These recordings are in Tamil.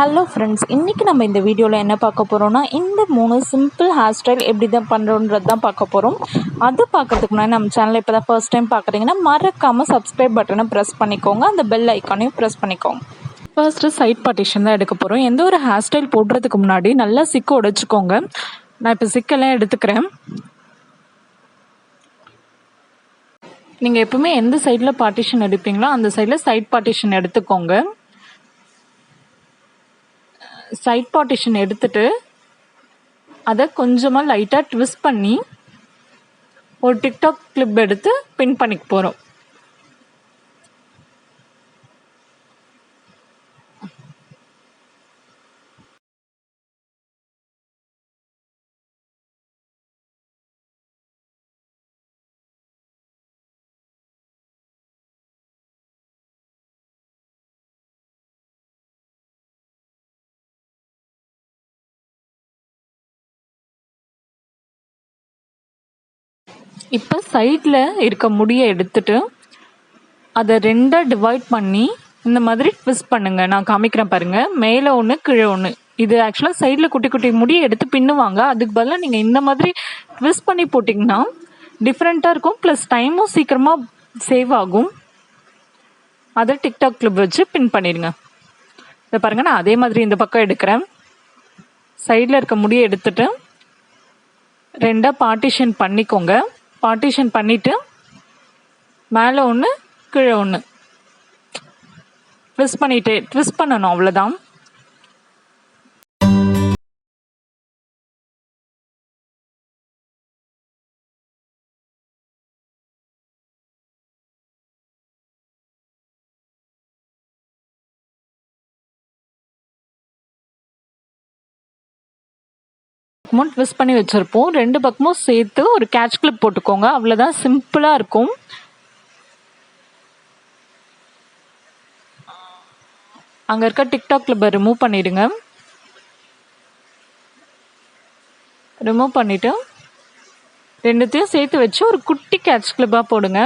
ஹலோ ஃப்ரெண்ட்ஸ், இன்றைக்கி நம்ம இந்த வீடியோவில் என்ன பார்க்க போகிறோம்னா, இந்த 3 சிம்பிள் ஹேர் ஸ்டைல் எப்படி தான் பண்ணுறோன்றது தான் பார்க்க போகிறோம். அது பார்க்குறதுக்கு முன்னாடி நம்ம சேனலை இப்போ தான் ஃபர்ஸ்ட் டைம் பார்க்குறீங்கன்னா மறக்காமல் சப்ஸ்கிரைப் பட்டனை ப்ரெஸ் பண்ணிக்கோங்க, அந்த பெல் ஐக்கானையும் ப்ரெஸ் பண்ணிக்கோங்க. ஃபர்ஸ்ட்டு சைட் பார்ட்டிஷன் தான் எடுக்க போகிறோம். எந்த ஒரு ஹேர் ஸ்டைல் போடுறதுக்கு முன்னாடி நல்லா சிக்கு உடைச்சிக்கோங்க. நான் இப்போ சிக்கெல்லாம் எடுத்துக்கிறேன். நீங்கள் எப்பவுமே எந்த சைடில் பார்ட்டிஷன் எடுப்பீங்களோ அந்த சைடில் சைட் பார்ட்டிஷன் எடுத்துக்கோங்க. சைட் பார்ட்டிஷன் எடுத்துட்டு அதை கொஞ்சமாக லைட்டாக ட்விஸ்ட் பண்ணி ஒரு டிக்டாக் கிளிப் எடுத்து பின் பண்ணிக்க போகிறோம். இப்போ சைடில் இருக்க முடியை எடுத்துட்டு அதை ரெண்டாக டிவைட் பண்ணி இந்த மாதிரி ட்விஸ்ட் பண்ணுங்கள். நான் காமிக்கிறேன் பாருங்கள். மேலே ஒன்று கீழே ஒன்று. இது ஆக்சுவலாக சைடில் குட்டி குட்டி முடியை எடுத்து பின்னுவாங்க. அதுக்கு பதிலாக நீங்கள் இந்த மாதிரி ட்விஸ்ட் பண்ணி போட்டிங்கன்னா டிஃப்ரெண்ட்டாக இருக்கும், ப்ளஸ் டைமும் சீக்கிரமாக சேவ் ஆகும். அதை டிக்டாக் கிளிப் வச்சு பின் பண்ணிடுங்க. இதை பாருங்கள், நான் அதே மாதிரி இந்த பக்கம் எடுக்கிறேன். சைடில் இருக்க முடியை எடுத்துட்டு ரெண்டாக பார்ட்டிஷன் பண்ணிக்கோங்க. பார்ட்டிஷன் பண்ணிவிட்டு மேலே ஒன்று கீழே ஒன்று ட்விஸ்ட் பண்ணணும், அவ்வளோதான். பக்கமும் ட்விஸ்ட் பண்ணி வச்சுருப்போம். ரெண்டு பக்கமும் சேர்த்து ஒரு கேட்ச் கிளிப் போட்டுக்கோங்க, அவ்வளோதான். சிம்பிளாக இருக்கும். அங்கே இருக்க டிக்டாக் கிளிப்பை ரிமூவ் பண்ணிவிடுங்க. ரிமூவ் பண்ணிவிட்டு ரெண்டுத்தையும் சேர்த்து வச்சு ஒரு குட்டி கேட்ச் கிளிப்பாக போடுங்க.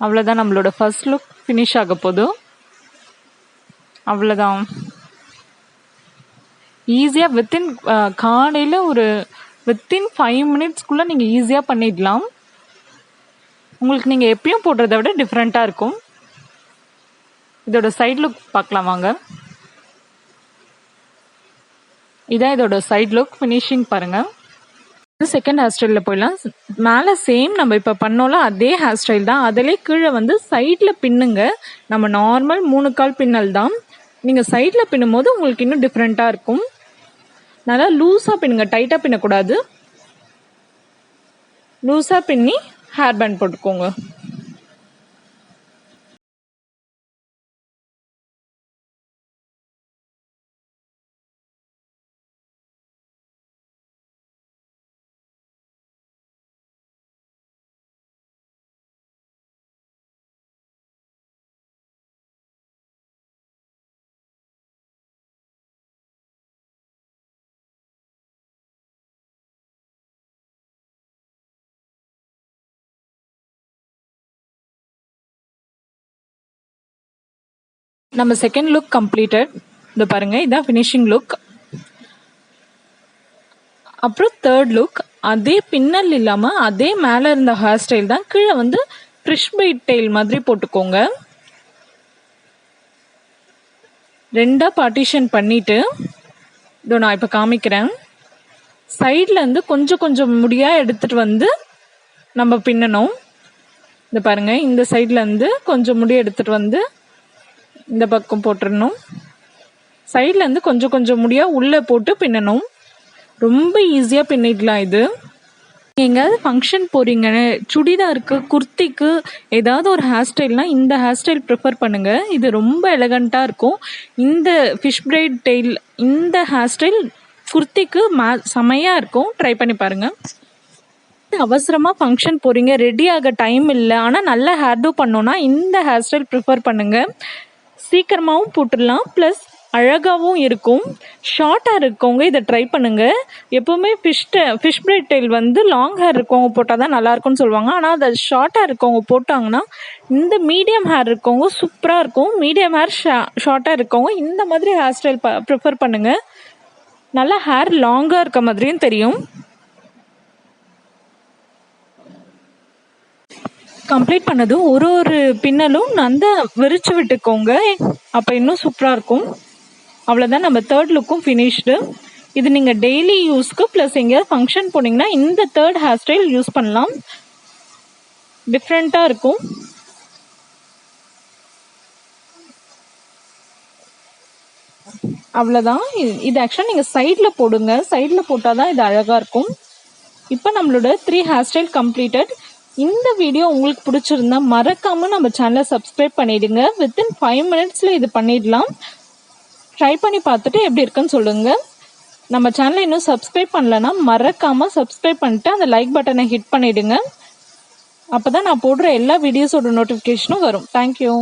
அவ்வளோதான், நம்மளோட ஃபர்ஸ்ட் லுக் ஃபினிஷ் ஆக போகுது. அவ்வளோதான். ஈஸியாக வித்தின் காலையில் ஒரு வித்தின் 5 மினிட்ஸ்க்குள்ளே நீங்கள் ஈஸியாக பண்ணிடலாம். உங்களுக்கு நீங்கள் எப்பயும் போடுறத விட டிஃப்ரெண்ட்டாக இருக்கும். இதோட சைட் லுக் பார்க்கலாம் வாங்க. இதான் இதோட சைட் லுக் ஃபினிஷிங் பாருங்கள். செகண்ட் ஹேர் ஸ்டைலில் போயிடலாம். மேலே சேம் நம்ம இப்போ பண்ணோம்ல அதே ஹேர் ஸ்டைல் தான். அதிலே கீழே சைடில் பின்னுங்க. நம்ம நார்மல் 3 கால் பின்னல் தான். நீங்கள் சைடில் பின்னும் போது உங்களுக்கு இன்னும் டிஃப்ரெண்ட்டாக இருக்கும். நல்லா லூஸாக பின்னுங்க, டைட்டாக பின்னக்கூடாது. லூஸாக பின்னி ஹேர் பேண்ட் போட்டுக்கோங்க. நம்ம செகண்ட் லுக் கம்ப்ளீட்டட். இது பாருங்கள், இதுதான் ஃபினிஷிங் லுக். அப்புறம் தேர்ட் லுக் அதே பின்னல் இல்லாமல் அதே மேலே இருந்த ஹேர் ஸ்டைல் தான். கீழே ஃபிஷ்பிரைட் டெயில் மாதிரி போட்டுக்கோங்க. ரெண்டாக பார்ட்டிஷன் பண்ணிவிட்டு இதோ நான் இப்போ காமிக்கிறேன். சைட்லேருந்து கொஞ்சம் கொஞ்சம் முடியாக எடுத்துகிட்டு நம்ம பின்னணும். இந்த பாருங்கள், இந்த சைட்லேருந்து கொஞ்சம் முடியை எடுத்துகிட்டு இந்த பக்கம் போட்டுடணும். சைட்லேருந்து கொஞ்சம் கொஞ்சம் முடியாக உள்ளே போட்டு பின்னணும். ரொம்ப ஈஸியாக பின்னிடலாம். இது எங்கேயாவது ஃபங்க்ஷன் போகிறீங்க, சுடிதாருக்கு, குர்த்திக்கு ஏதாவது ஒரு ஹேர் ஸ்டைல்னால் இந்த ஹேர் ஸ்டைல் ப்ரிஃபர் பண்ணுங்கள். இது ரொம்ப எலகண்ட்டாக இருக்கும். இந்த ஃபிஷ்பிரைட் டெயில் இந்த ஹேர் ஸ்டைல் குர்த்திக்கு செமையாக இருக்கும். ட்ரை பண்ணி பாருங்கள். அவசரமாக ஃபங்க்ஷன் போகிறீங்க, ரெடி ஆக டைம் இல்லை, ஆனால் நல்ல ஹேர் டூ பண்ணோன்னா இந்த ஹேர் ஸ்டைல் ப்ரிஃபர் பண்ணுங்கள். சீக்கிரமாகவும் போட்டுடலாம், ப்ளஸ் அழகாகவும் இருக்கும். ஷார்ட் ஹேர் இருக்கவங்க இதை ட்ரை பண்ணுங்கள். எப்போவுமே ஃபிஷ் பிரைட் டெயில் வந்து லாங் ஹேர் இருக்கவங்க போட்டால் தான் நல்லாயிருக்கும்னு சொல்லுவாங்க. ஆனால் அது ஷார்ட் ஹேர் இருக்கவங்க போட்டாங்கன்னா இந்த மீடியம் ஹேர் இருக்கவங்க சூப்பராக இருக்கும். மீடியம் ஹேர் ஷார்ட் ஹேர் இருக்கவங்க இந்த மாதிரி ஹேர் ஸ்டைல் ப்ரிஃபர் பண்ணுங்கள். நல்லா ஹேர் லாங்காக இருக்க மாதிரியும் தெரியும். கம்ப்ளீட் பண்ணது ஒரு பின்னலும் நல்லா விரிச்சு விட்டுக்கோங்க. அப்போ இன்னும் சூப்பராக இருக்கும். அவ்வளோதான், நம்ம தேர்ட் லுக்கும் ஃபினிஷ்டு. இது நீங்கள் டெய்லி யூஸ்க்கு ப்ளஸ் எங்கேயாவது ஃபங்க்ஷன் போனீங்கன்னா இந்த தேர்ட் ஹேர் ஸ்டைல் யூஸ் பண்ணலாம். டிஃப்ரெண்ட்டாக இருக்கும். அவ்வளோதான். இது ஆக்சுவலாக நீங்கள் சைடில் போடுங்க. சைடில் போட்டால் தான் இது அழகாக இருக்கும். இப்போ நம்மளோட 3 ஹேர் ஸ்டைல் கம்ப்ளீட்டட். இந்த வீடியோ உங்களுக்கு பிடிச்சிருந்தா மறக்காமல் நம்ம சேனலை சப்ஸ்கிரைப் பண்ணிவிடுங்க. வித்தின் 5 மினிட்ஸில் இது பண்ணிடலாம். ட்ரை பண்ணி பார்த்துட்டு எப்படி இருக்குன்னு சொல்லுங்கள். நம்ம சேனலை இன்னும் சப்ஸ்கிரைப் பண்ணலன்னா மறக்காமல் சப்ஸ்கிரைப் பண்ணிட்டு அந்த லைக் பட்டனை ஹிட் பண்ணிவிடுங்க. அப்போ தான் நான் போடுற எல்லா வீடியோஸோட நோட்டிஃபிகேஷனும் வரும். தேங்க்யூ.